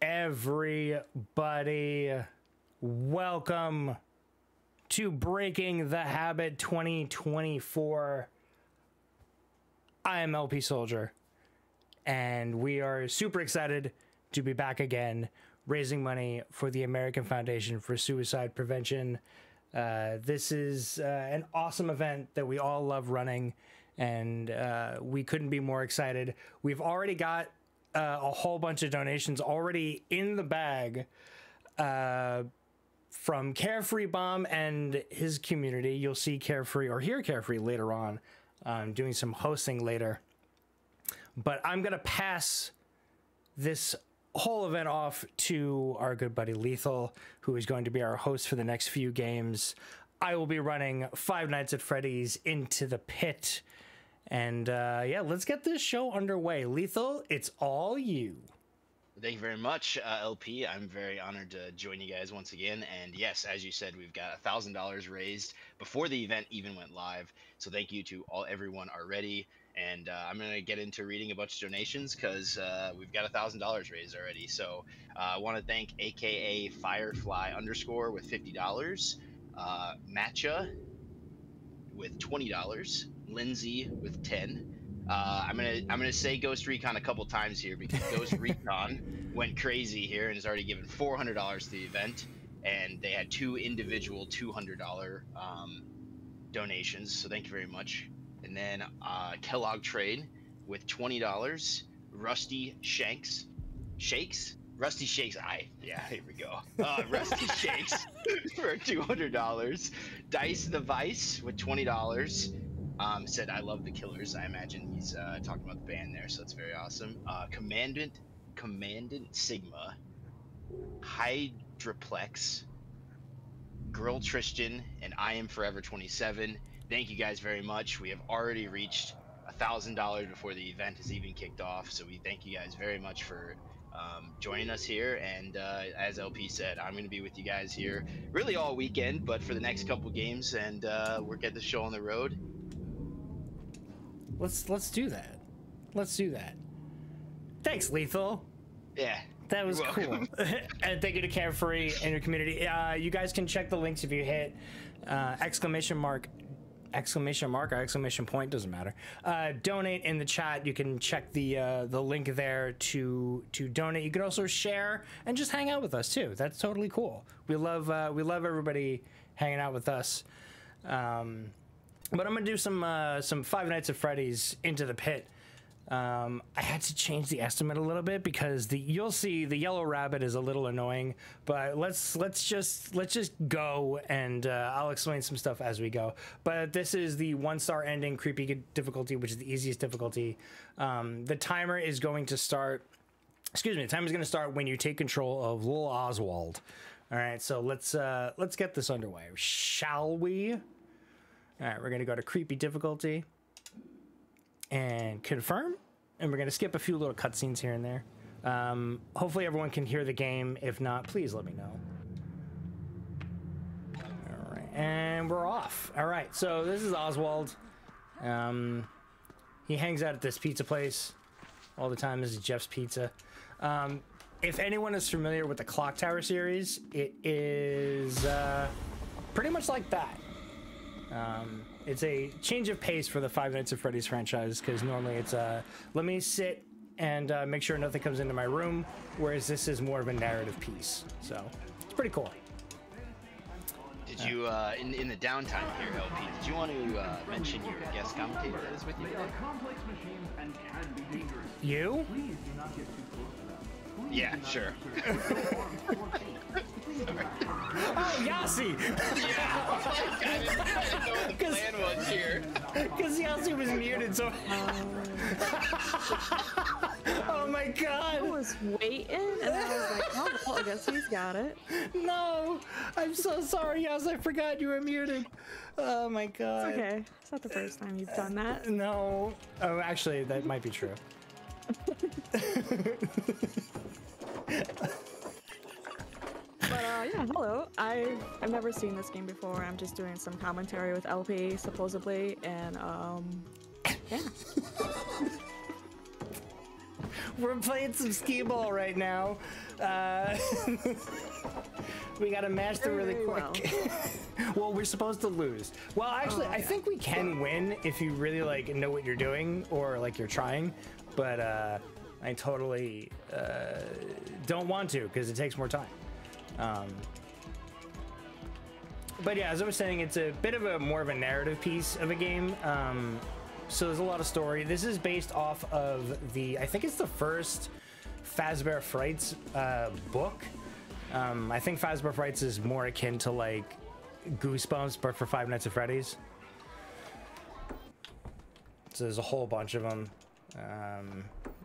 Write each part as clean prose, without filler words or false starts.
everybody? Welcome to Breaking the Habit 2024. I am LPsoldier, and we are super excited to be back again, raising money for the American Foundation for Suicide Prevention. This is an awesome event that we all love running, and we couldn't be more excited. We've already got a whole bunch of donations already in the bag from Carefree Bomb and his community. You'll see Carefree or hear Carefree later on, doing some hosting later. But I'm going to pass this whole event off to our good buddy Lethal, who is going to be our host for the next few games. I will be running Five Nights at Freddy's Into the Pit. And yeah, let's get this show underway. Lethal, it's all you. Thank you very much, LP. I'm very honored to join you guys once again. And yes, as you said, we've got $1,000 raised before the event even went live. So thank you to everyone already. And I'm going to get into reading a bunch of donations because we've got $1,000 raised already. So I want to thank AKA Firefly _ with $50, Matcha with $20, Lindsay with 10. I'm gonna say Ghost Recon a couple times here because Ghost Recon went crazy here and has already given $400 to the event, and they had two individual $200 donations. So thank you very much. And then Kellogg Trade with $20, Rusty Shakes, yeah, here we go. Rusty Shakes for $200. Dice the Vice with $20. Said, I love the Killers. I imagine he's talking about the band there, so that's very awesome. Commandant Sigma, Hydroplex, Girl Tristan, and I Am Forever 27. Thank you guys very much. We have already reached $1,000 before the event has even kicked off, so we thank you guys very much for joining us here. And as LP said, I'm going to be with you guys here really all weekend, but for the next couple games, and we'll get the show on the road. Let's do that. Let's do that. Thanks, Lethal. Yeah. That was cool. And thank you to Carefree and your community. You guys can check the links if you hit exclamation mark or exclamation point, doesn't matter. Donate in the chat. You can check the link there to donate. You can also share and just hang out with us too. That's totally cool. We love everybody hanging out with us. But I'm gonna do some Five Nights at Freddy's Into the Pit. I had to change the estimate a little bit because you'll see the yellow rabbit is a little annoying. But let's just go, and I'll explain some stuff as we go. But this is the 1-star ending creepy difficulty, which is the easiest difficulty. The timer is going to start. Excuse me. The timer is going to start when you take control of Lil Oswald. All right. So let's get this underway, shall we? All right, we're going to go to creepy difficulty and confirm, and we're going to skip a few little cutscenes here and there. Hopefully everyone can hear the game. If not, please let me know. All right, and we're off. All right, so this is Oswald. He hangs out at this pizza place all the time. This is Jeff's Pizza. If anyone is familiar with the Clock Tower series, it is pretty much like that. It's a change of pace for the Five Nights at Freddy's franchise, because normally it's let me sit and make sure nothing comes into my room, whereas this is more of a narrative piece. So it's pretty cool. Did you in the downtime here, LP, did you want to mention your guest commentator that is with you today? You? Yeah, sure. Oh, Yossy! Yeah, I didn't know what the plan was here. Because Yossy was muted, so... Oh my god! I was waiting, and I was like, oh, well, I guess he's got it. No! I'm so sorry, Yoss, I forgot you were muted. Oh my god. It's okay. It's not the first time you've done that. No. Oh, actually, that might be true. But yeah, hello. I've never seen this game before. I'm just doing some commentary with LP, supposedly, and yeah. We're playing some skee ball right now. We gotta master really quick. Well, we're supposed to lose. Well, actually, I think we can win if you really like know what you're doing or like you're trying. But I totally don't want to because it takes more time. But yeah, as I was saying, it's a bit of a more of a narrative piece of a game. So there's a lot of story. This is based off of I think it's the first Fazbear Frights book. I think Fazbear Frights is more akin to like Goosebumps, but for Five Nights at Freddy's. So there's a whole bunch of them.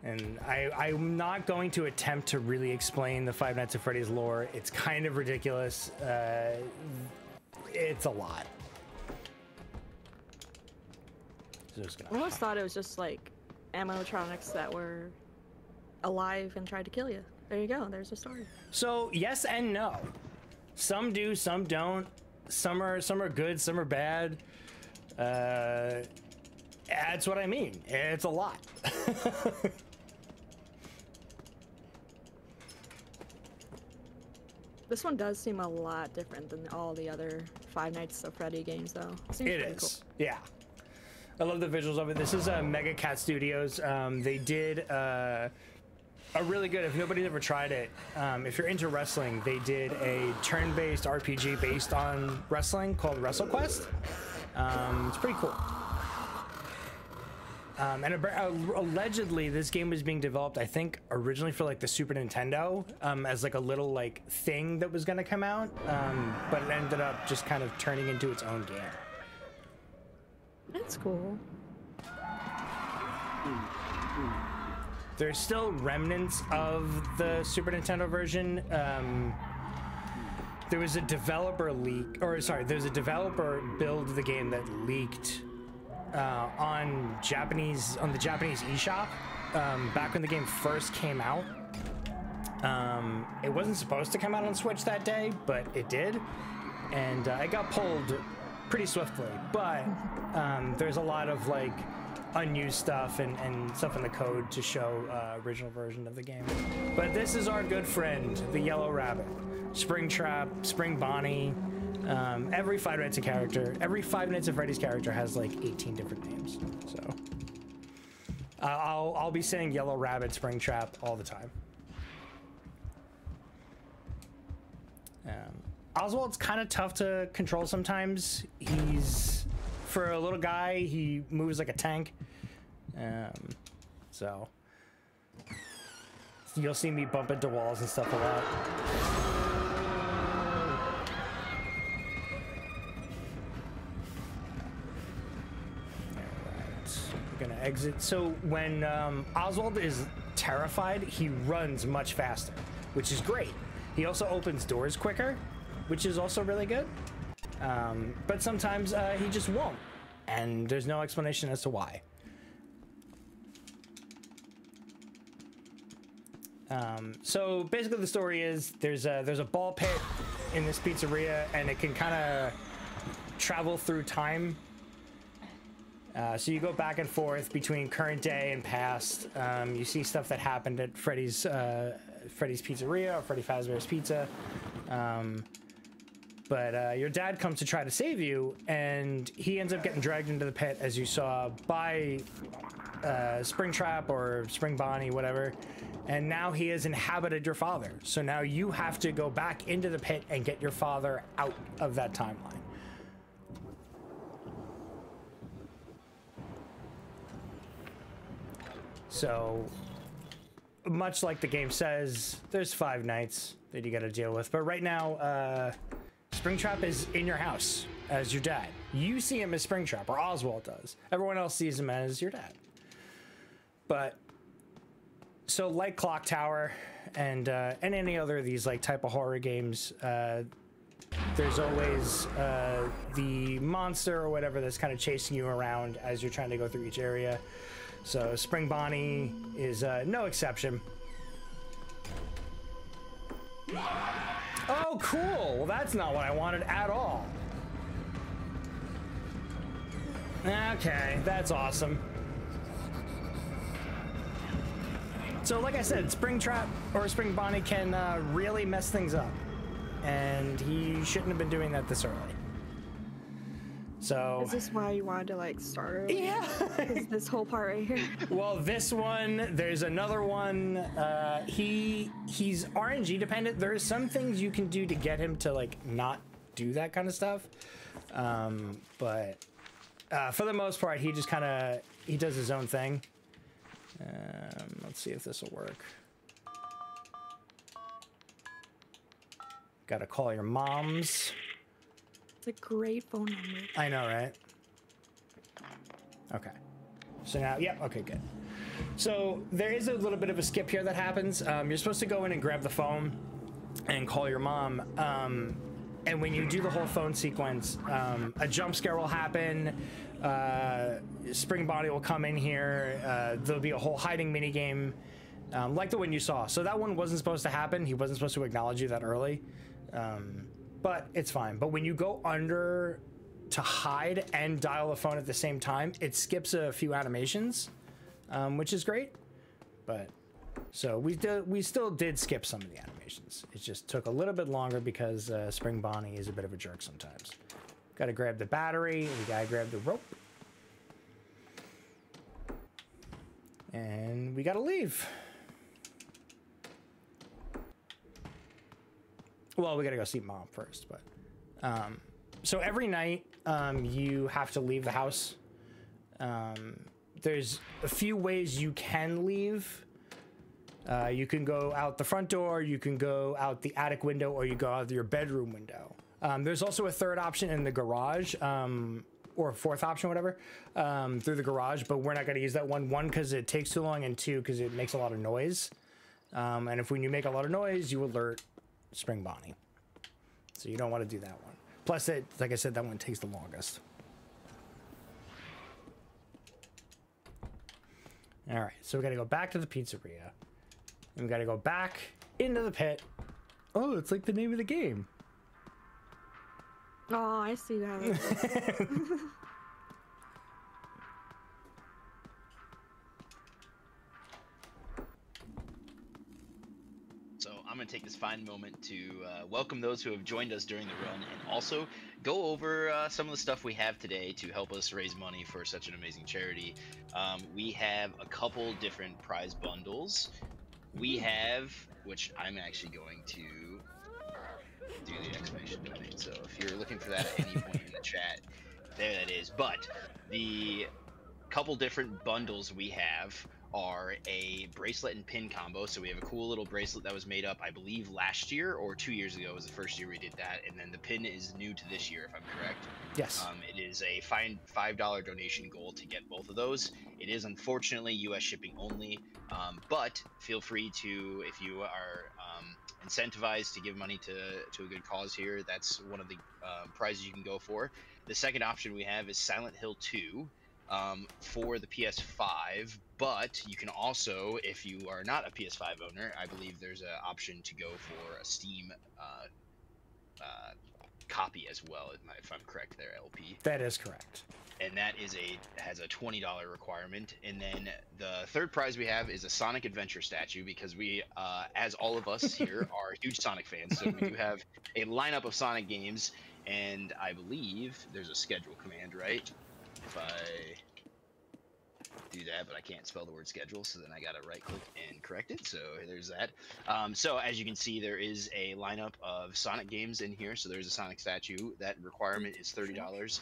And I'm not going to attempt to really explain the Five Nights at Freddy's lore. It's kind of ridiculous. It's a lot. So I always thought it was just like animatronics that were alive and tried to kill you. There you go. There's a story. So yes and no. Some do, some don't. Some are good, some are bad. That's what I mean. It's a lot. This one does seem a lot different than all the other Five Nights at Freddy games, though. It is. Cool. Yeah. I love the visuals of it. This is Mega Cat Studios. They did a really good, if nobody's ever tried it, if you're into wrestling, they did a turn-based RPG based on wrestling called WrestleQuest. It's pretty cool. And allegedly, this game was being developed, I think, originally for like the Super Nintendo as like a little like thing that was going to come out, but it ended up just kind of turning into its own game. That's cool. There's still remnants of the Super Nintendo version. There was a developer leak, or sorry, there's a developer build the game that leaked on the Japanese eShop back when the game first came out. It wasn't supposed to come out on Switch that day, but it did, and it got pulled pretty swiftly. But there's a lot of like unused stuff and stuff in the code to show original version of the game. But this is our good friend, the Yellow Rabbit, Springtrap, Spring Bonnie. Every Five Nights at Freddy's character has like 18 different names. So I'll be saying Yellow Rabbit, Springtrap all the time. Oswald's kind of tough to control sometimes. For a little guy, he moves like a tank. So you'll see me bump into walls and stuff a lot. We're gonna exit. So when Oswald is terrified, he runs much faster, which is great. He also opens doors quicker, which is also really good. But sometimes he just won't, and there's no explanation as to why. So basically the story is there's a ball pit in this pizzeria, and it can kind of travel through time. So you go back and forth between current day and past. You see stuff that happened at Freddy's Pizzeria or Freddy Fazbear's Pizza. But your dad comes to try to save you, and he ends up getting dragged into the pit, as you saw, by Springtrap or Spring Bonnie, whatever. And now he has inhabited your father. So now you have to go back into the pit and get your father out of that timeline. So, much like the game says, there's 5 nights that you gotta deal with. But right now, Springtrap is in your house as your dad. You see him as Springtrap, or Oswald does. Everyone else sees him as your dad. But, so like Clock Tower and any other of these like type of horror games, there's always the monster or whatever that's kind of chasing you around as you're trying to go through each area. So Spring Bonnie is no exception. Oh, cool. Well, that's not what I wanted at all. Okay, that's awesome. So like I said, Spring Trap or Spring Bonnie can really mess things up. And he shouldn't have been doing that this early. So Is this why you wanted to like start early? yeah. Is this whole part right here? Well, this one, there's another one. He's RNG dependent. There's some things you can do to get him to like not do that kind of stuff. But for the most part, he just he does his own thing. Let's see if this will work. Gotta call your moms. It's a great phone number. I know, right? Okay. So now, yep, okay, good. So there is a little bit of a skip here that happens. You're supposed to go in and grab the phone and call your mom. And when you do the whole phone sequence, a jump scare will happen. Spring Bonnie will come in here. There'll be a whole hiding mini game, like the one you saw. So that one wasn't supposed to happen. He wasn't supposed to acknowledge you that early. But it's fine. But when you go under to hide and dial the phone at the same time, it skips a few animations, which is great. But so we still did skip some of the animations. It just took a little bit longer because Spring Bonnie is a bit of a jerk sometimes. Got to grab the battery. We got to grab the rope. And we got to leave. Well, we got to go see Mom first, but so every night you have to leave the house. There's a few ways you can leave. You can go out the front door, you can go out the attic window, or you go out your bedroom window. There's also a third option in the garage, or a fourth option, whatever, through the garage, but we're not going to use that one. One, because it takes too long, and two, because it makes a lot of noise. And if when you make a lot of noise, you alert Spring Bonnie. So you don't want to do that one. Plus, like I said, that one takes the longest. All right, so we got to go back to the pizzeria. And we got to go back into the pit. Oh, it's like the name of the game. Oh, I see that. So I'm going to take this fine moment to welcome those who have joined us during the run, and also go over some of the stuff we have today to help us raise money for such an amazing charity. We have a couple different prize bundles. We have, which I'm actually going to do the exclamation donate. So if you're looking for that at any point in the chat, there that is. But the couple different bundles we have are a bracelet and pin combo. So we have a cool little bracelet that was made up, I believe, last year or 2 years ago was the first year we did that. And then the pin is new to this year, if I'm correct. Yes. It is a $5 donation goal to get both of those. It is unfortunately US shipping only, but feel free to, if you are incentivized to give money to a good cause here, that's one of the prizes you can go for. The second option we have is Silent Hill 2. For the PS5, but you can also, if you are not a PS5 owner, I believe there's an option to go for a Steam copy as well, if I'm correct there, LP. That is correct. And that has a $20 requirement. And then the third prize we have is a Sonic Adventure statue, because we, as all of us here, are huge Sonic fans. So we do have a lineup of Sonic games, and I believe there's a schedule command, right? If I do that, but I can't spell the word schedule, so then I gotta right click and correct it. So there's that. So as you can see, there is a lineup of Sonic games in here. So there's a Sonic statue. That requirement is $30.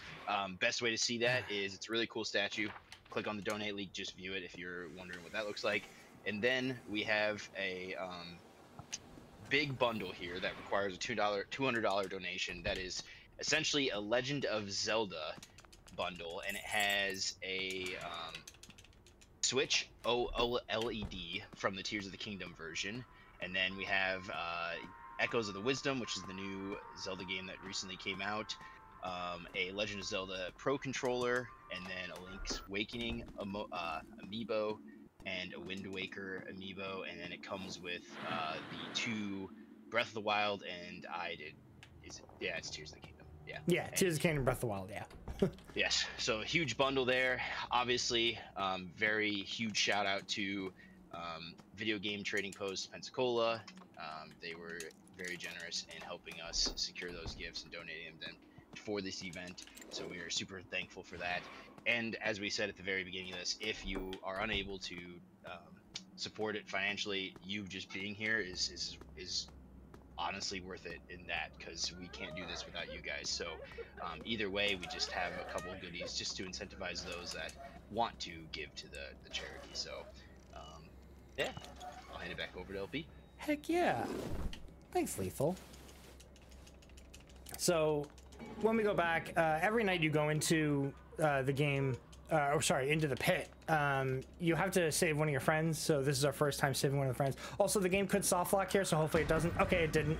Best way to see that is, it's a really cool statue. Click on the donate link, just view it if you're wondering what that looks like. And then we have a big bundle here that requires a $200 donation. That is essentially a Legend of Zelda bundle, and it has a Switch OLED from the Tears of the Kingdom version, and then we have Echoes of the Wisdom, which is the new Zelda game that recently came out, a Legend of Zelda Pro controller, and then a Link's Awakening amiibo, and a Wind Waker amiibo, and then it comes with the two Breath of the Wild and it's Tears of the Kingdom. Yeah, Tears of the Kingdom, Breath of the Wild, yeah. Yes, so a huge bundle there. Obviously, very huge shout out to Video Game Trading Post Pensacola. They were very generous in helping us secure those gifts and donating them for this event. So we are super thankful for that. And as we said at the very beginning of this, if you are unable to support it financially, you just being here is honestly worth it in that, because we can't do this without you guys. So either way, we just have a couple of goodies just to incentivize those that want to give to the charity. So yeah, I'll hand it back over to LP. Heck yeah. Thanks, Lethal. So when we go back, every night you go into the game, into the pit, you have to save one of your friends. So this is our first time saving one of the friends. Also, the game could soft lock here, so hopefully it doesn't. Okay, it didn't.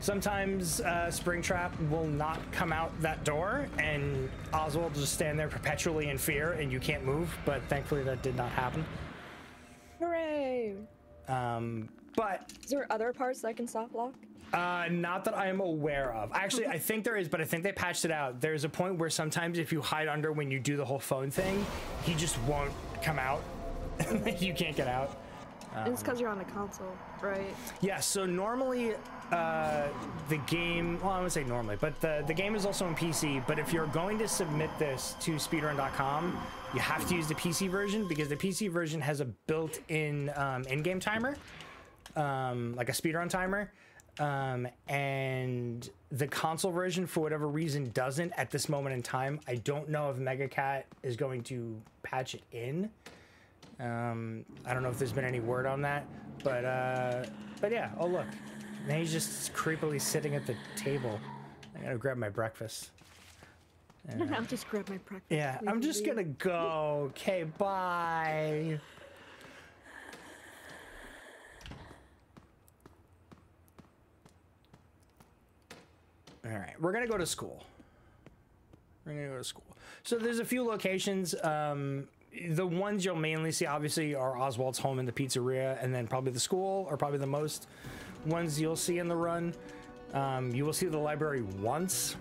Sometimes Springtrap will not come out that door, and Oswald will just stand there perpetually in fear, and you can't move. But thankfully, that did not happen. Hooray! But Is there other parts that can soft lock? not that I am aware of. Actually, I think there is, but I think they patched it out. There's a point where sometimes if you hide under when you do the whole phone thing, he just won't come out. You can't get out. It's because you're on the console, right? Yeah, so normally the game, well, I wouldn't say normally, but the game is also on PC, but if you're going to submit this to speedrun.com, you have to use the PC version, because the PC version has a built-in in-game timer, like a speedrun timer, and the console version, for whatever reason, doesn't at this moment in time. I don't know if MegaCat is going to patch it in. I don't know if there's been any word on that, but yeah. Oh, look, now he's just creepily sitting at the table. I gotta grab my breakfast. I'll just grab my breakfast. Yeah, I'm just gonna go. Okay, bye. All right, we're gonna go to school. We're gonna go to school. So there's a few locations. The ones you'll mainly see, obviously, are Oswald's home and the pizzeria, and then probably the school, or probably the most ones you'll see in the run. You will see the library once,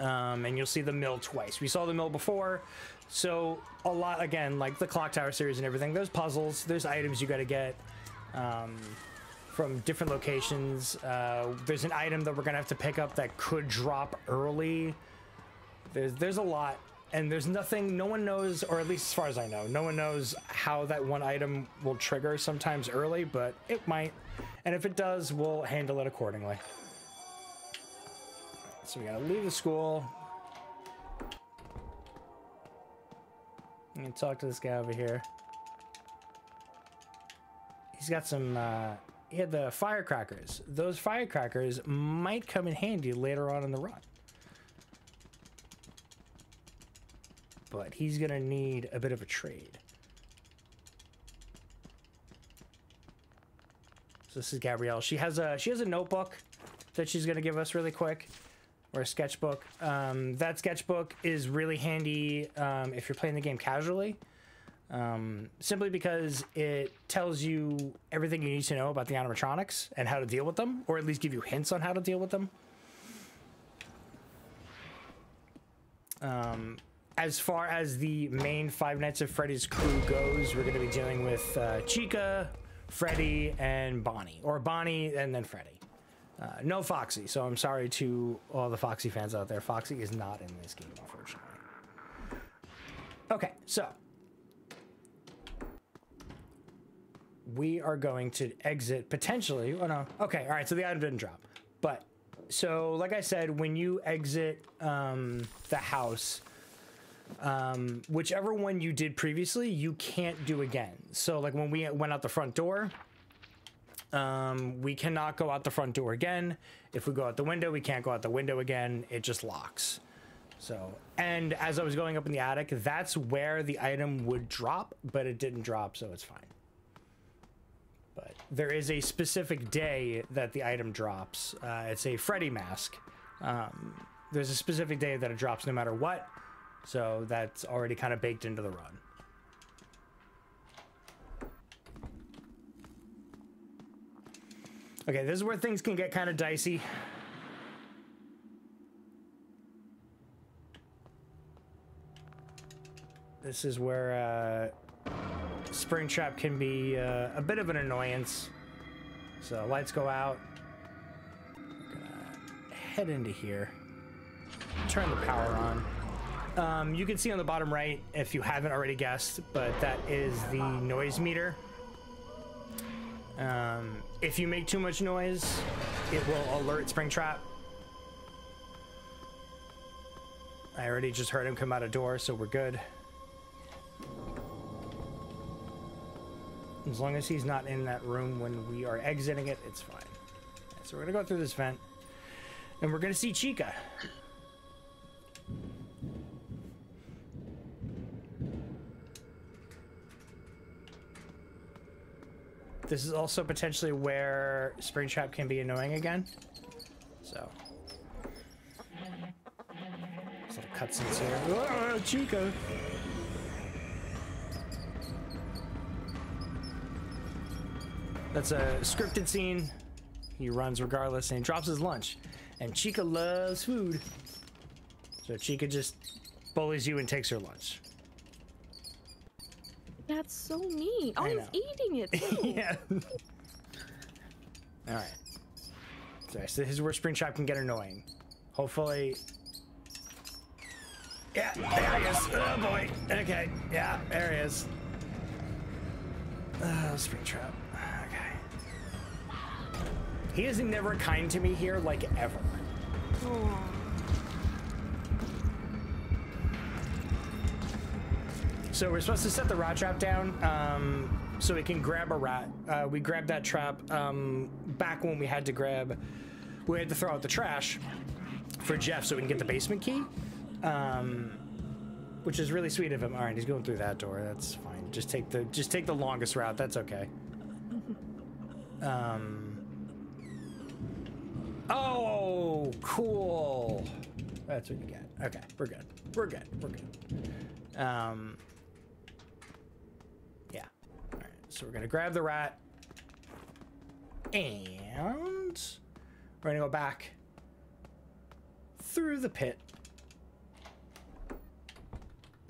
and you'll see the mill twice. We saw the mill before, so a lot, again, like the Clock Tower series and everything, there's puzzles, there's items you gotta get from different locations. There's an item that we're gonna have to pick up that could drop early. There's a lot. And there's nothing, no one knows, or at least as far as I know, no one knows how that one item will trigger sometimes early, but it might. And if it does, we'll handle it accordingly. So we gotta leave the school. I'm gonna talk to this guy over here. He's got some, he had the firecrackers. Those firecrackers might come in handy later on in the run. But he's gonna need a bit of a trade. So this is Gabrielle. She has a notebook that she's gonna give us really quick, or a sketchbook. That sketchbook is really handy if you're playing the game casually, simply because it tells you everything you need to know about the animatronics and how to deal with them, or at least give you hints on how to deal with them. As far as the main Five Nights at Freddy's crew goes, we're going to be dealing with Chica, Freddy, and Bonnie. Or Bonnie and then Freddy. No Foxy, so I'm sorry to all the Foxy fans out there. Foxy is not in this game, unfortunately. Okay, so we are going to exit potentially. Oh no. Okay, all right, so the item didn't drop. But, so like I said, when you exit the house, whichever one you did previously, you can't do again. So like when we went out the front door, we cannot go out the front door again. If we go out the window, we can't go out the window again. It just locks. So, and as I was going up in the attic, that's where the item would drop, but it didn't drop, so it's fine. But there is a specific day that the item drops. It's a Freddy mask. There's a specific day that it drops no matter what. So that's already kind of baked into the run. Okay, this is where things can get kind of dicey. This is where Springtrap can be a bit of an annoyance. So lights go out. We're gonna head into here. Turn the power on. You can see on the bottom right, if you haven't already guessed, but that is the noise meter. If you make too much noise, it will alert Springtrap. I already just heard him come out a door, so we're good. As long as he's not in that room when we are exiting it, it's fine. So we're gonna go through this vent, and we're gonna see Chica. This is also potentially where Springtrap can be annoying again. So. There's little cutscenes here. Oh, Chica! That's a scripted scene. He runs regardless and he drops his lunch. And Chica loves food. So Chica just bullies you and takes her lunch. That's so mean. Oh, he's eating it too. Yeah. Alright. So this is where Springtrap can get annoying. Hopefully. Yeah, there he is. Oh boy. Okay. Yeah, there he is. Springtrap. Okay. He is never kind to me here, like ever. Oh. So we're supposed to set the rat trap down so we can grab a rat. We grabbed that trap back when we had to throw out the trash for Jeff so we can get the basement key, which is really sweet of him. All right, he's going through that door. That's fine. Just take the longest route. That's okay. Oh, cool. That's what you get. Okay, we're good. We're good. We're good. Yeah. All right. So we're gonna grab the rat, and we're gonna go back through the pit.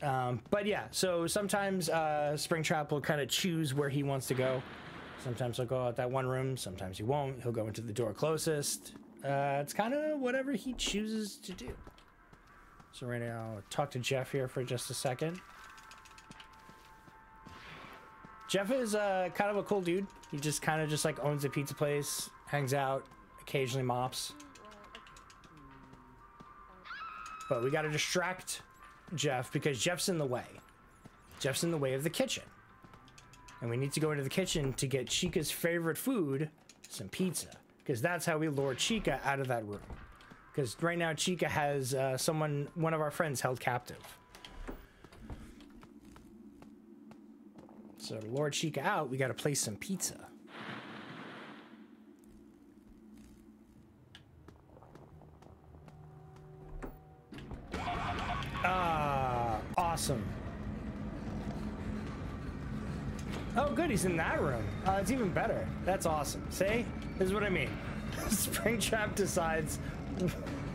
But yeah. So sometimes Springtrap will kind of choose where he wants to go. Sometimes he'll go out that one room. Sometimes he won't. He'll go into the door closest. It's kind of whatever he chooses to do. So right now, I'll talk to Jeff here for just a second. Jeff is kind of a cool dude. He just kind of just like owns a pizza place, hangs out, occasionally mops. But we got to distract Jeff because Jeff's in the way. Jeff's in the way of the kitchen. And we need to go into the kitchen to get Chica's favorite food, some pizza. Because that's how we lure Chica out of that room. Because right now Chica has one of our friends held captive. So to lure Chica out, we got to place some pizza. Ah, awesome. Oh, good, he's in that room. It's even better. That's awesome. See? This is what I mean. Springtrap decides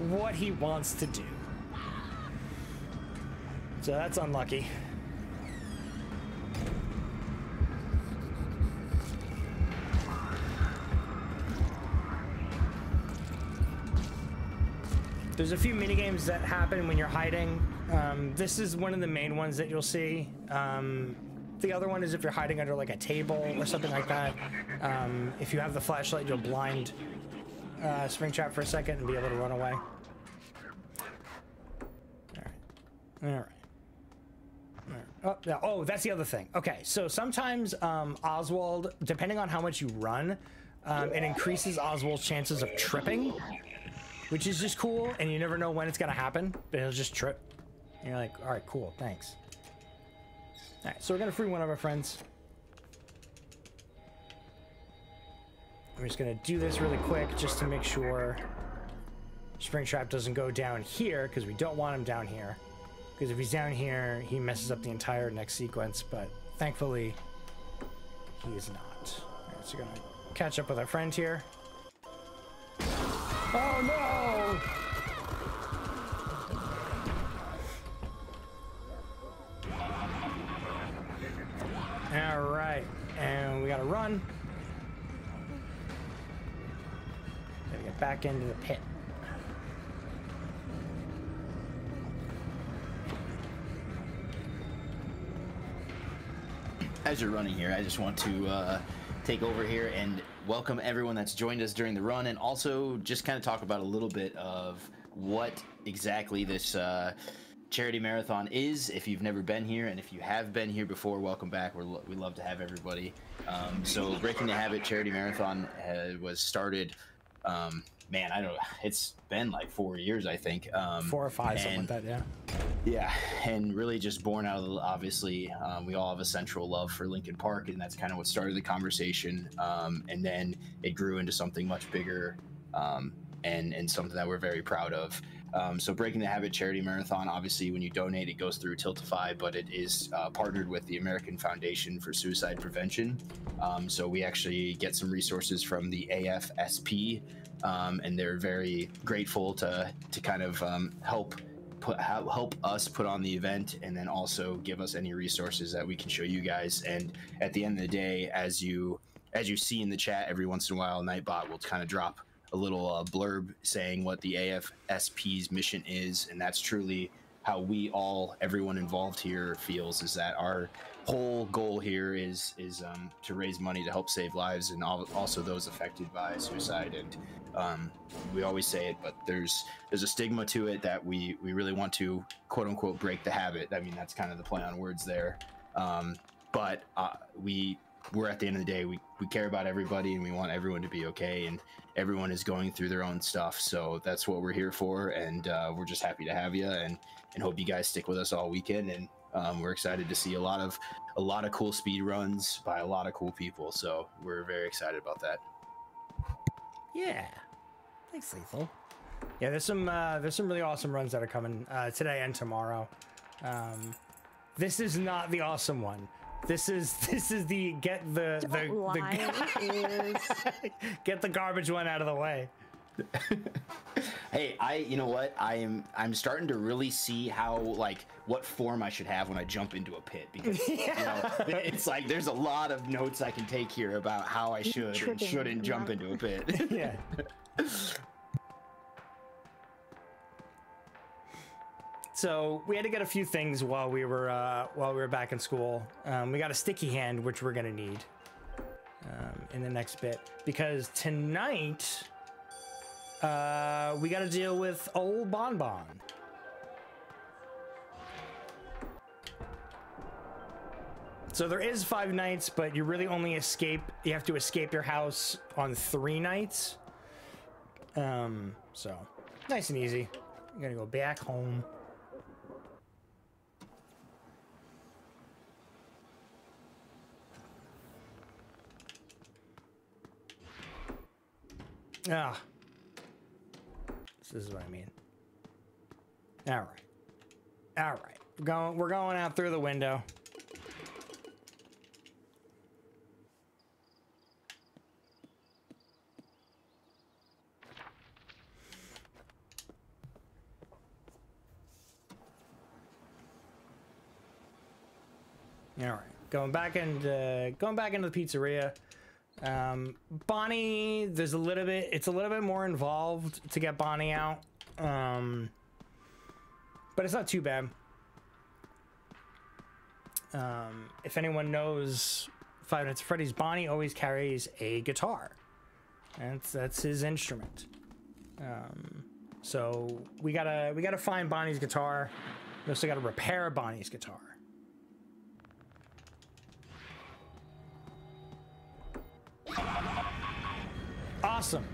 what he wants to do. So that's unlucky. There's a few minigames that happen when you're hiding. This is one of the main ones that you'll see. The other one is if you're hiding under like a table or something like that. If you have the flashlight, you'll blind Springtrap for a second and be able to run away. All right. Oh, yeah. Oh, that's the other thing. Okay, so sometimes Oswald, depending on how much you run, it increases Oswald's chances of tripping, which is just cool, and you never know when it's gonna happen, but he'll just trip. And you're like, all right, cool, thanks. All right, so we're gonna free one of our friends. I'm just gonna do this really quick just to make sure Springtrap doesn't go down here, because we don't want him down here. Because if he's down here, he messes up the entire next sequence, but thankfully, he is not. All right, so we're gonna catch up with our friend here. Oh no! All back into the pit. As you're running here, I just want to take over here and welcome everyone that's joined us during the run, and also just kind of talk about a little bit of what exactly this charity marathon is, if you've never been here, and if you have been here before, welcome back. We love to have everybody. So Breaking the Habit charity marathon was started, man, I don't know, it's been like 4 years, I think. 4 or 5, something like that, yeah. Yeah, and really just born out of, obviously, we all have a central love for Lincoln Park, and that's kind of what started the conversation. And then it grew into something much bigger, and something that we're very proud of. So Breaking the Habit charity marathon, obviously when you donate, it goes through Tiltify, but it is partnered with the American Foundation for Suicide Prevention. So we actually get some resources from the AFSP, and they're very grateful to kind of help us put on the event, and then also give us any resources that we can show you guys. And at the end of the day, as you see in the chat every once in a while, Nightbot will kind of drop a little blurb saying what the AFSP's mission is, and that's truly how everyone involved here feels, is that our whole goal here is to raise money to help save lives, and also those affected by suicide. And we always say it, but there's a stigma to it that we really want to quote unquote break the habit. I mean, that's kind of the play on words there. But we're at the end of the day, we care about everybody, and we want everyone to be okay, and everyone is going through their own stuff. So that's what we're here for, and we're just happy to have you, and hope you guys stick with us all weekend. And we're excited to see a lot of cool speed runs by a lot of cool people. So we're very excited about that. Yeah, thanks, Lethal. Yeah, there's some really awesome runs that are coming today and tomorrow. This is not the awesome one. This is the get the get the garbage one out of the way. Hey, you know what? I'm starting to really see how, like, what form I should have when I jump into a pit, because Yeah. it's like there's a lot of notes I can take here about how I should and shouldn't jump into a pit. Yeah. So we had to get a few things while we were back in school. We got a sticky hand, which we're gonna need in the next bit, because tonight we got to deal with old Bonbon. So there is 5 nights, but you really only you have to escape your house on 3 nights. So nice and easy. You gotta go back home. Ah, this is what I mean. All right. We're going out through the window. All right, going back into the pizzeria. Bonnie, it's a little bit more involved to get Bonnie out, but it's not too bad. If anyone knows Five Nights at Freddy's, Bonnie always carries a guitar, and that's his instrument. So we gotta find Bonnie's guitar. We also gotta repair Bonnie's guitar. Awesome.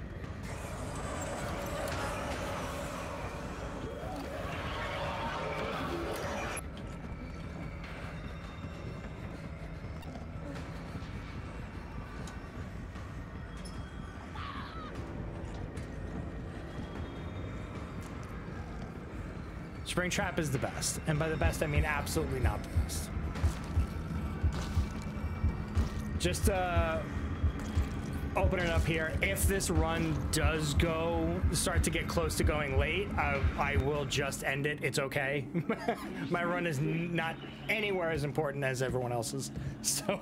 Springtrap is the best, and by the best I mean absolutely not the best. Just open it up here. If this run does start to get close to going late, I will just end it. It's okay. My run is not anywhere as important as everyone else's, so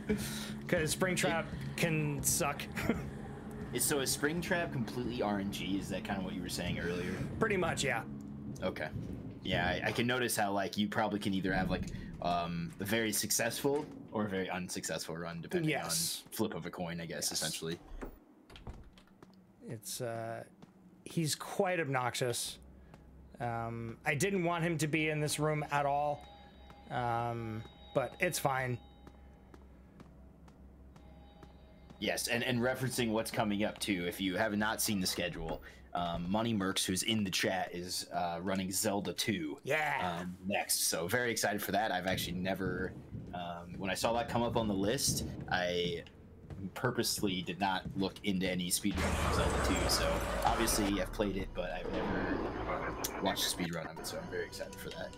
because Springtrap can suck. So is Springtrap completely RNG? Is that kind of what you were saying earlier? Pretty much, yeah. Okay. Yeah, I can notice how like you probably can either have like a very successful or a very unsuccessful run depending on flip of a coin, I guess, essentially. It's he's quite obnoxious. I didn't want him to be in this room at all, but it's fine. Yes, and referencing what's coming up too, if you have not seen the schedule, Money Mercs, who's in the chat, is running Zelda 2 next. So very excited for that. I've actually never, when I saw that come up on the list, I purposely did not look into any speedrunning of Zelda 2. So obviously I've played it, but I've never watched a speedrun of it, so I'm very excited for that.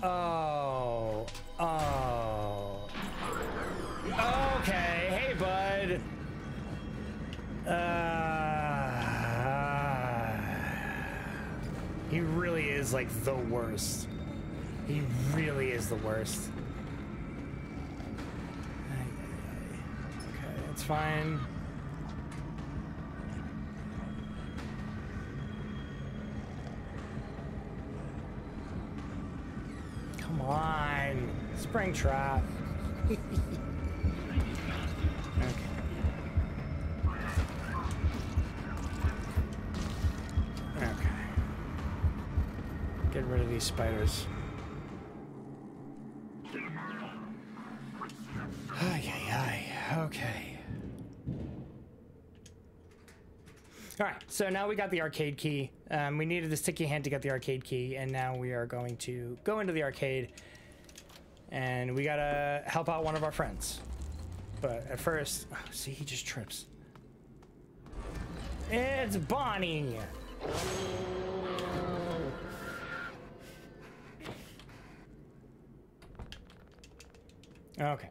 Oh. Okay, hey bud. He really is like the worst. He really is the worst. Okay, it's fine. Come on, Springtrap. Okay. Get rid of these spiders. Okay. Alright, so now we got the arcade key. We needed the sticky hand to get the arcade key, and now we are going to go into the arcade, and we gotta help out one of our friends. But at first, oh, see, he just trips. It's Bonnie! Okay.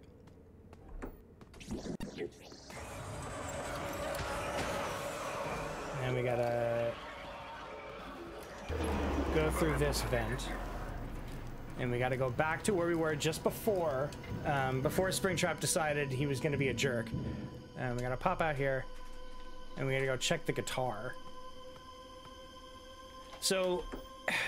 And we gotta go through this vent. And we gotta go back to where we were just before, before Springtrap decided he was gonna be a jerk. And we gotta pop out here, and we gotta go check the guitar. So,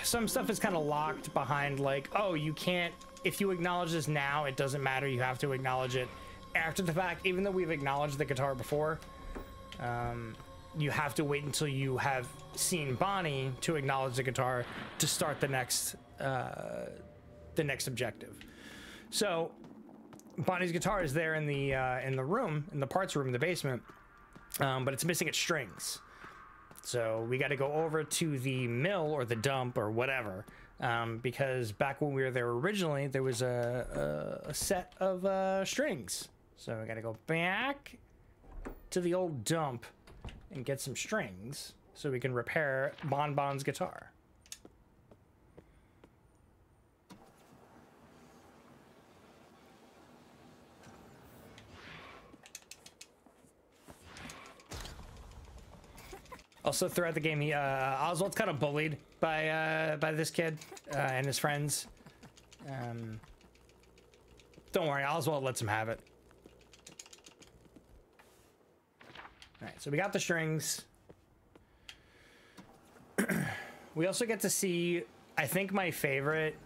some stuff is kind of locked behind, like, oh, you can't, if you acknowledge this now, it doesn't matter, you have to acknowledge it after the fact, even though we've acknowledged the guitar before. You have to wait until you have seen Bonnie to acknowledge the guitar to start the next objective. So Bonnie's guitar is there in the room, in the parts room in the basement, but it's missing its strings. So we got to go over to the mill or the dump or whatever, because back when we were there originally, there was a set of strings. So we got to go back to the old dump and get some strings so we can repair Bonbon's guitar. Also, throughout the game, Oswald's kind of bullied by this kid and his friends. Don't worry, Oswald lets him have it. All right, so we got the strings. We also get to see, I think, my favorite.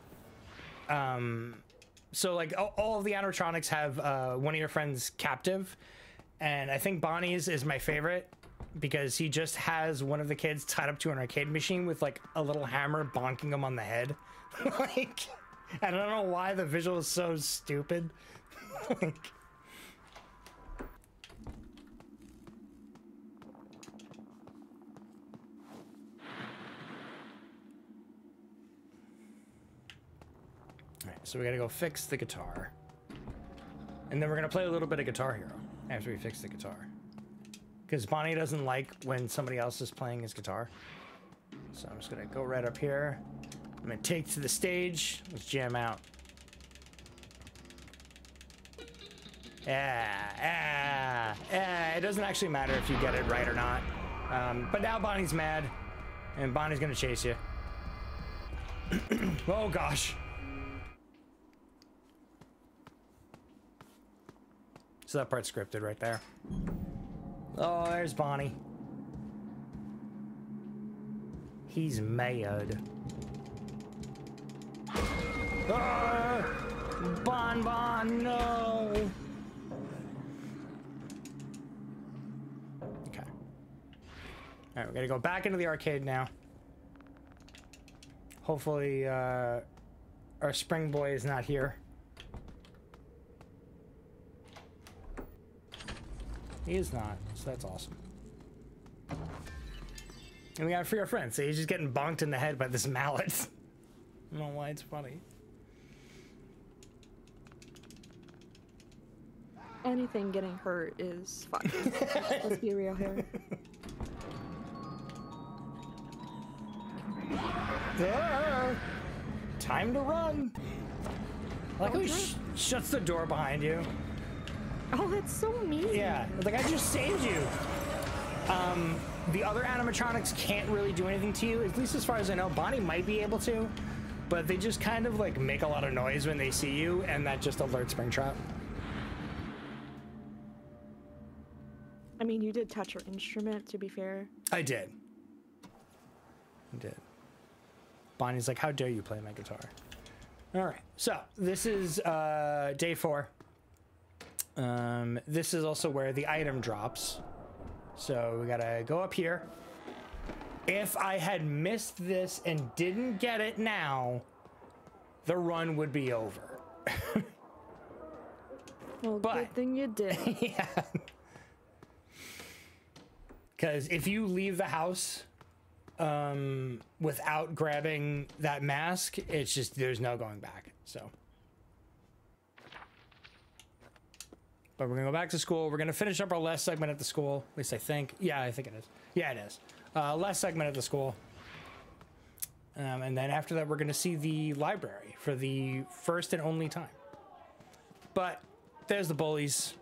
So like all of the animatronics have one of your friends captive, and I think Bonnie's is my favorite because he just has one of the kids tied up to an arcade machine with like a little hammer bonking him on the head. Like, I don't know why the visual is so stupid. Like, so we gotta go fix the guitar. And then we're gonna play a little bit of Guitar Hero after we fix the guitar. Because Bonnie doesn't like when somebody else is playing his guitar. So I'm just gonna go right up here. I'm gonna take to the stage. Let's jam out. It doesn't actually matter if you get it right or not. But now Bonnie's mad. And Bonnie's gonna chase you. Oh gosh. So that part's scripted right there. Oh, there's Bonnie. He's mad. Ah! Bon, no! Okay. Alright, we gotta go back into the arcade now. Hopefully, our spring boy is not here. He is not, so that's awesome. And we got to free our friend. So he's just getting bonked in the head by this mallet. I don't know why it's funny. Anything getting hurt is fun. Let's be real here. Ah, time to run. Like who shuts the door behind you? Oh, that's so mean. Yeah, like I just saved you. The other animatronics can't really do anything to you, at least as far as I know. Bonnie might be able to, but they just kind of like make a lot of noise when they see you, and that just alerts Springtrap. I mean, you did touch your instrument, to be fair. I did. Bonnie's like, how dare you play my guitar? All right, so this is day 4. This is also where the item drops. So we gotta go up here. If I had missed this and didn't get it now, the run would be over. Well, good thing you did. Yeah. Because if you leave the house without grabbing that mask, it's just, there's no going back, so. But we're gonna go back to school. We're gonna finish up our last segment at the school. At least I think. Yeah, I think it is. Yeah, it is. Last segment at the school. And then after that, we're gonna see the library for the first and only time. But there's the bullies.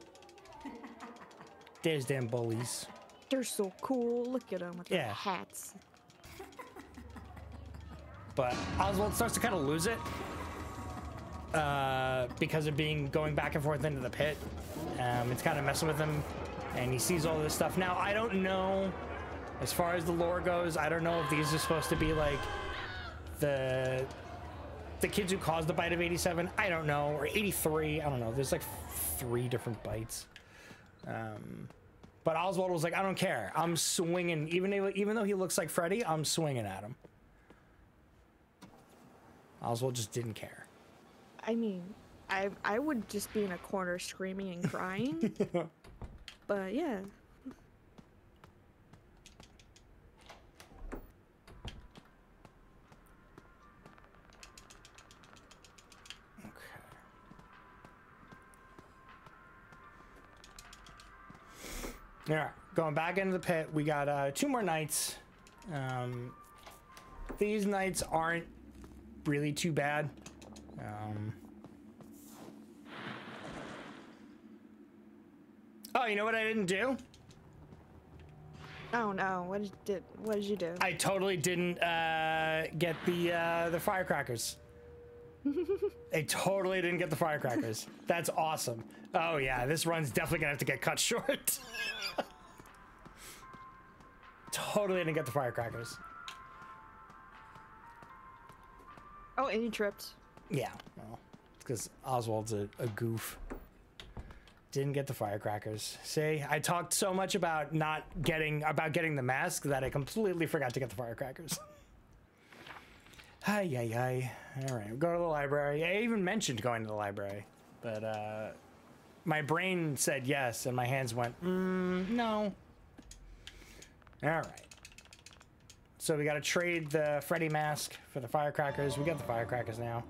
There's them bullies. They're so cool. Look at them with their hats. But Oswald starts to kind of lose it because of going back and forth into the pit. It's kind of messing with him, and he sees all this stuff. Now, I don't know, as far as the lore goes, I don't know if these are supposed to be like the kids who caused the bite of 87. I don't know, or 83. I don't know. There's like 3 different bites. But Oswald was like, I don't care. I'm swinging. Even though he looks like Freddy, I'm swinging at him. Oswald just didn't care. I mean, I would just be in a corner screaming and crying. But yeah. Yeah, going back into the pit. We got 2 more nights. These nights aren't really too bad. Oh, you know what I didn't do? Oh no! What did you do? I totally didn't get the firecrackers. I totally didn't get the firecrackers. That's awesome. Oh yeah, this run's definitely gonna have to get cut short. Totally didn't get the firecrackers. Oh, and you tripped. Yeah, well, it's because Oswald's a goof. Didn't get the firecrackers. See, I talked so much about getting the mask that I completely forgot to get the firecrackers. Ay. All right, go to the library. I even mentioned going to the library, but my brain said yes, and my hands went, no. All right. So we got to trade the Freddy mask for the firecrackers. We got the firecrackers now.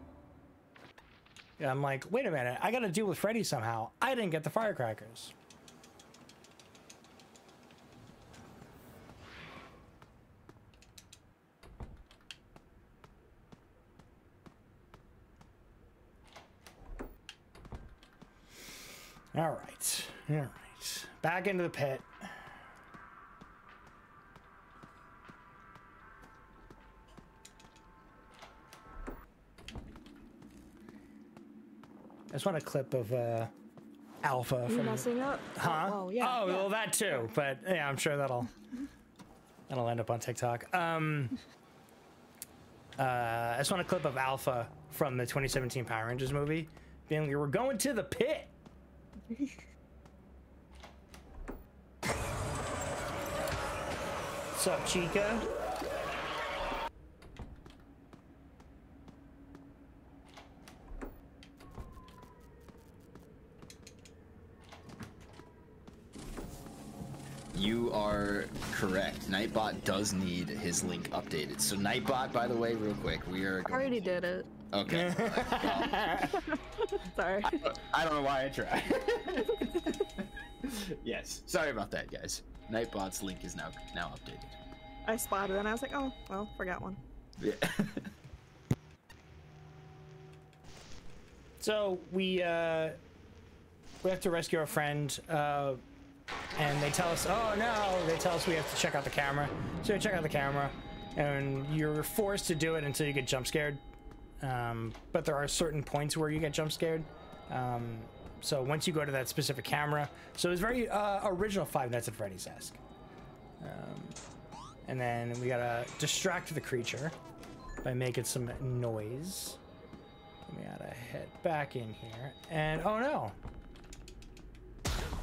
And I'm like, wait a minute, I got to deal with Freddy somehow. I didn't get the firecrackers. All right. Back into the pit. I just want a clip of alpha. You messing up? Huh? Oh, yeah. Oh, yeah. well, that too. But yeah, I'm sure that'll end up on TikTok. I just want a clip of Alpha from the 2017 Power Rangers movie, being like, "We're going to the pit." What's up, Chica? You are correct. Nightbot does need his link updated. So Nightbot, by the way, real quick, we are I already did it. Okay. Sorry. I don't know why I tried. Yes. Sorry about that, guys. Nightbot's link is now updated. I spotted it and I was like, oh, well, forgot one. Yeah. So we have to rescue our friend, and they tell us, oh no, they tell us we have to check out the camera. So we check out the camera, and you're forced to do it until you get jump scared. But there are certain points where you get jump scared. So once you go to that specific camera, so it's very original Five Nights at Freddy's-esque. And then we gotta distract the creature by making some noise. We gotta head back in here, and oh no,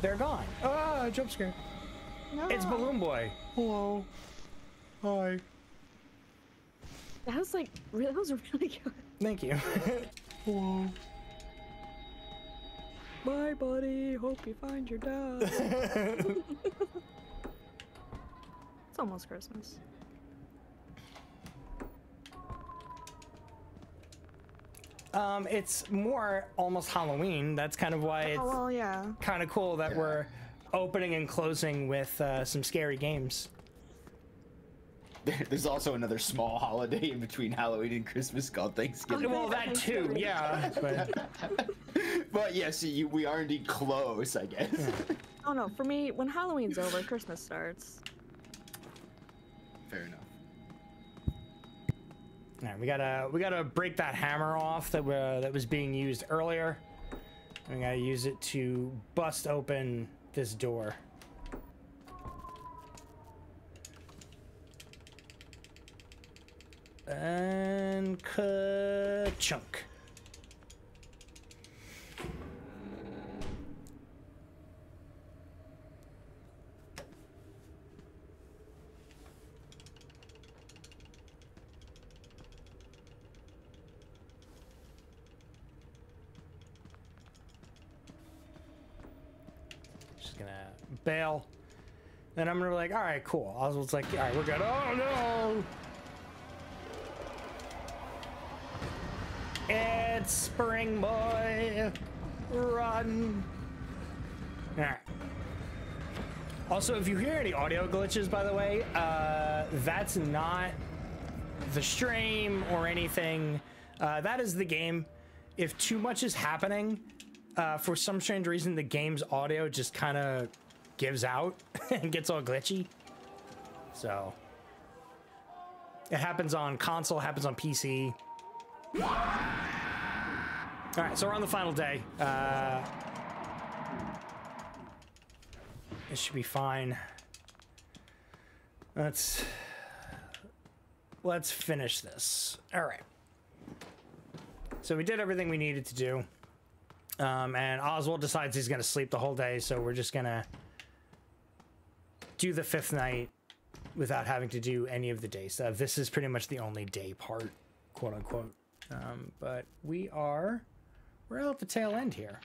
they're gone. Ah, jump scare. No. It's Balloon Boy. Hello. Hi. That was like, that was really good. Thank you. Hello. Bye, buddy. Hope you find your dad. It's almost Christmas. It's more almost Halloween. That's kind of why Oh, it's well, yeah. kind of cool that we're opening and closing with some scary games. There's also another small holiday in between Halloween and Christmas called Thanksgiving. Well, that too, yeah. But yes, we are indeed close, I guess. Yeah. Oh no, for me, when Halloween's over, Christmas starts. Fair enough. All right, we gotta break that hammer off that was being used earlier. And we gotta use it to bust open this door. And ka-chunk. Just gonna bail. Then I'm gonna be like, all right, cool. Oswald's like, all right, we're good. Oh no! It's Spring Boy. Run. All right. Also, if you hear any audio glitches, by the way, that's not the stream or anything. That is the game. If too much is happening, for some strange reason, the game's audio just kind of gives out and gets all glitchy. So it happens on console, happens on PC. All right, so we're on the final day. It should be fine. Let's finish this. All right. So we did everything we needed to do. And Oswald decides he's going to sleep the whole day, so we're just going to do the 5th night without having to do any of the day stuff. This is pretty much the only day part, quote unquote. But we're at the tail end here.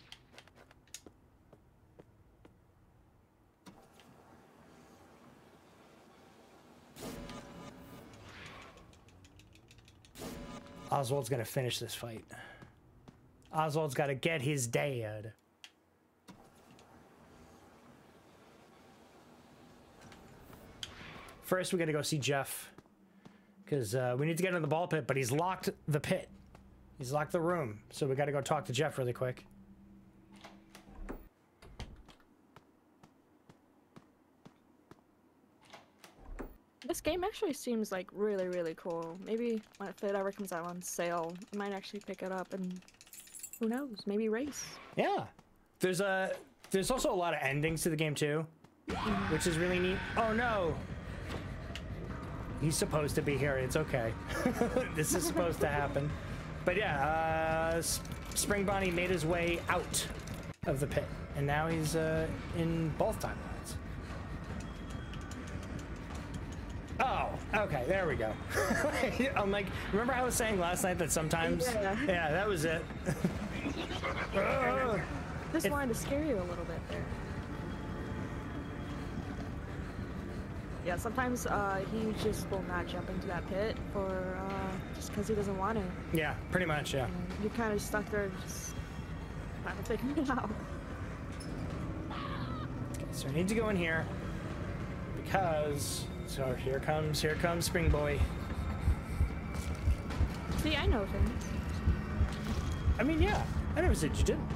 Oswald's gonna finish this fight. Oswald's gotta get his dad. First, we gotta go see Jeff. Because we need to get in the ball pit, but he's locked the pit. He's locked the room. So we gotta go talk to Jeff really quick. This game actually seems like really, really cool. Maybe if it ever comes out on sale, I might actually pick it up and who knows, maybe race. Yeah. There's also a lot of endings to the game too, which is really neat. Oh no! He's supposed to be here. It's okay. This is supposed to happen. But yeah, Spring Bonnie made his way out of the pit, and now he's in both timelines. Oh, okay, there we go. I'm like, remember how I was saying last night that sometimes... Yeah, that was it. Just wanted to scare you a little bit there. Yeah, sometimes he just will not jump into that pit for just because he doesn't want to. Yeah, pretty much, yeah. And you're kind of stuck there just trying to figure it out. Okay, so I need to go in here because... So here comes Spring Boy. See, I know things. I mean, yeah, I never said you didn't.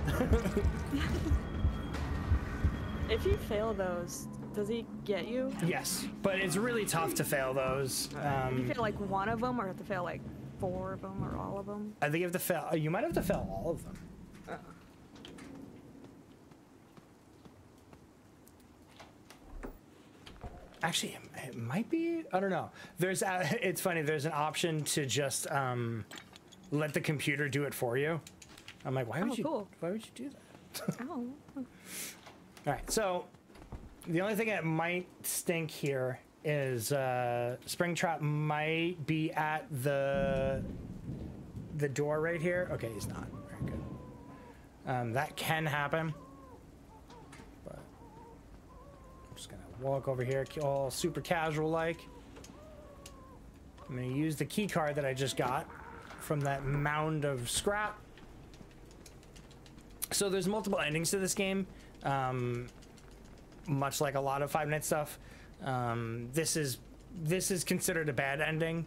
If you fail those, does he get you? Yes, but it's really tough to fail those. You fail like one of them, or have to fail like 4 of them, or all of them? I think you have to fail. You might have to fail all of them. Actually, it might be. I don't know. There's. It's funny. There's an option to just let the computer do it for you. I'm like, why would you? Cool. Why would you do that? Oh. All right. So the only thing that might stink here is Springtrap might be at the door right here. Okay, he's not. Very good. That can happen. But I'm just gonna walk over here, all super casual like. I'm gonna use the key card that I just got from that mound of scrap. So there's multiple endings to this game, much like a lot of Five Nights stuff. This is considered a bad ending.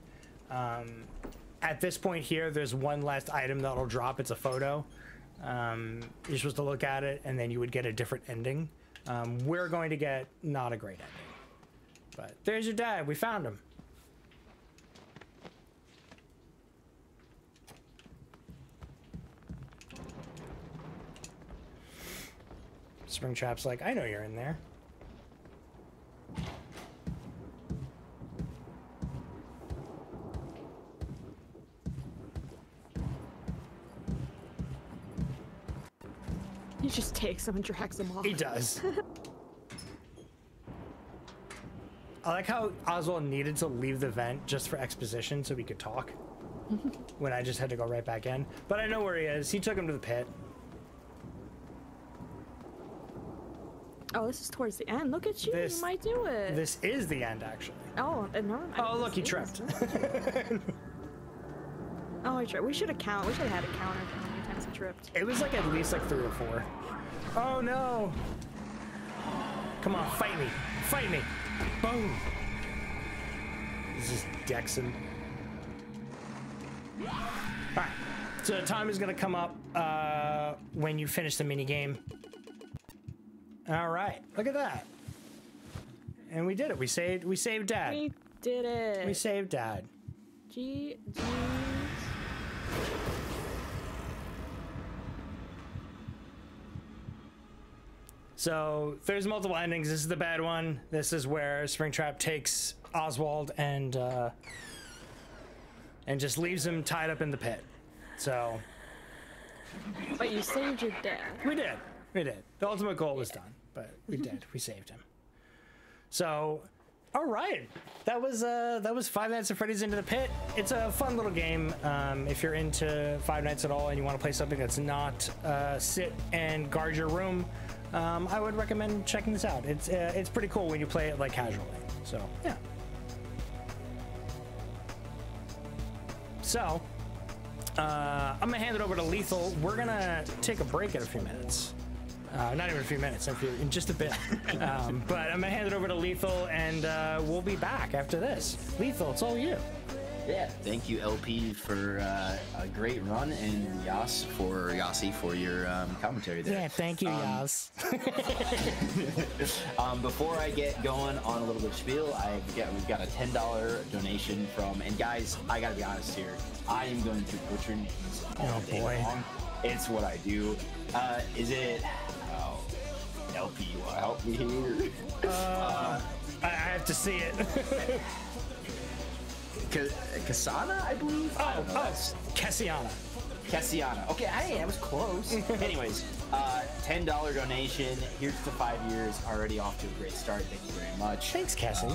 At this point here, there's one last item that'll drop. It's a photo. You're supposed to look at it, and then you would get a different ending. We're going to get not a great ending. But there's your dad. We found him. Springtrap's like, I know you're in there. He just takes them and drags them off. He does. I like how Oswald needed to leave the vent just for exposition so we could talk. When I just had to go right back in. But I know where he is. He took him to the pit. Oh, this is towards the end. Look at you. This- You might do it. This is the end, actually. Oh, never mind. Oh, look, he This tripped. is- Oh, he tripped. We should have had a counter for how many times he tripped. It was like at least like 3 or 4. Oh, no. Come on, fight me. Fight me. Boom. This is Dexon. Alright. So the time is going to come up when you finish the mini game. Alright. Look at that. And we did it. We saved Dad. We did it. We saved Dad. GG's. So there's multiple endings. This is the bad one. This is where Springtrap takes Oswald and just leaves him tied up in the pit. So But you saved your dad. we did. We did. The ultimate goal was done, but we did. We saved him. So, all right. That was Five Nights at Freddy's Into the Pit. It's a fun little game. If you're into Five Nights at all and you want to play something that's not sit and guard your room, I would recommend checking this out. It's pretty cool when you play it like casually. So yeah. So I'm gonna hand it over to Lethal. We're gonna take a break in a few minutes. Not even a few minutes, in just a bit. But I'm gonna hand it over to Lethal, and we'll be back after this. Lethal, it's all you. Yeah, thank you, LP, for a great run, and Yossy for your commentary there. Yeah, thank you, Yas. Before I get going on a little bit of spiel, we've got a $10 donation from, and guys, I gotta be honest here, I am going to butcher names all day long. It's what I do. Is it LP, you want to help me here? I have to see it. Kasana, I believe. Kessiana. Kessiana. Okay, I was close. Anyways, $10 donation. Here's to 5 years. Already off to a great start. Thank you very much. Thanks, Cassie.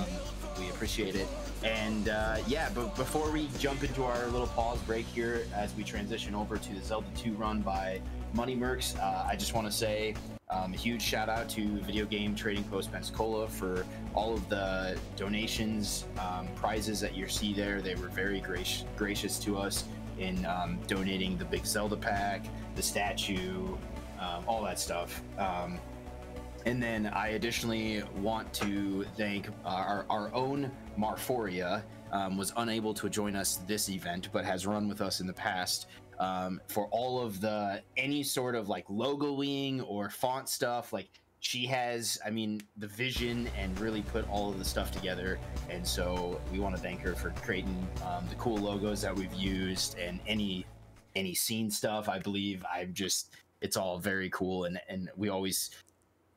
We appreciate it. And yeah, but before we jump into our little pause break here, as we transition over to the Zelda 2 run by Money Mercs, I just want to say a huge shout out to Video Game Trading Post Pensacola for all of the donations, prizes that you see there. They were very gracious to us in donating the big Zelda pack, the statue, all that stuff. And then I additionally want to thank our own Marphoria, was unable to join us this event, but has run with us in the past, for all of any sort of like logoing or font stuff. Like, she has, I mean, the vision and really put all of the stuff together. And so we want to thank her for creating the cool logos that we've used, and any scene stuff. I believe it's all very cool. And we always,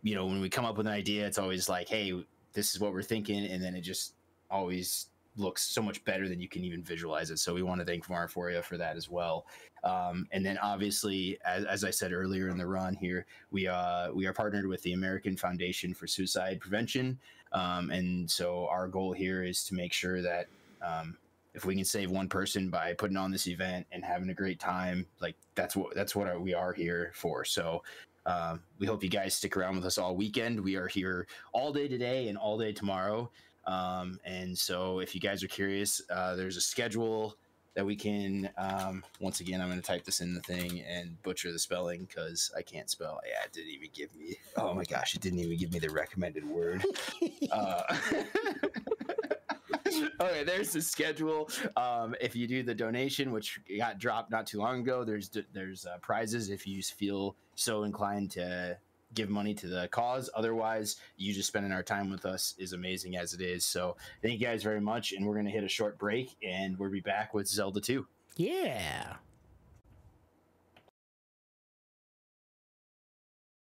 you know, when we come up with an idea, it's always like, hey, this is what we're thinking. And then it just always looks so much better than you can even visualize it. So we want to thank Marphoria for that as well. And then obviously, as I said earlier in the run here, we are partnered with the American Foundation for Suicide Prevention. And so our goal here is to make sure that if we can save one person by putting on this event and having a great time, like that's what we are here for. So we hope you guys stick around with us all weekend. We are here all day today and all day tomorrow. And so if you guys are curious, there's a schedule that we can, once again, I'm going to type this in the thing and butcher the spelling because I can't spell. Yeah, it didn't even give me, oh my gosh, it didn't even give me the recommended word. Okay, there's the schedule. If you do the donation, which got dropped not too long ago, there's prizes if you feel so inclined to give money to the cause. Otherwise, you just spending our time with us is amazing as it is. So thank you guys very much, and we're going to hit a short break, and we'll be back with Zelda 2. Yeah.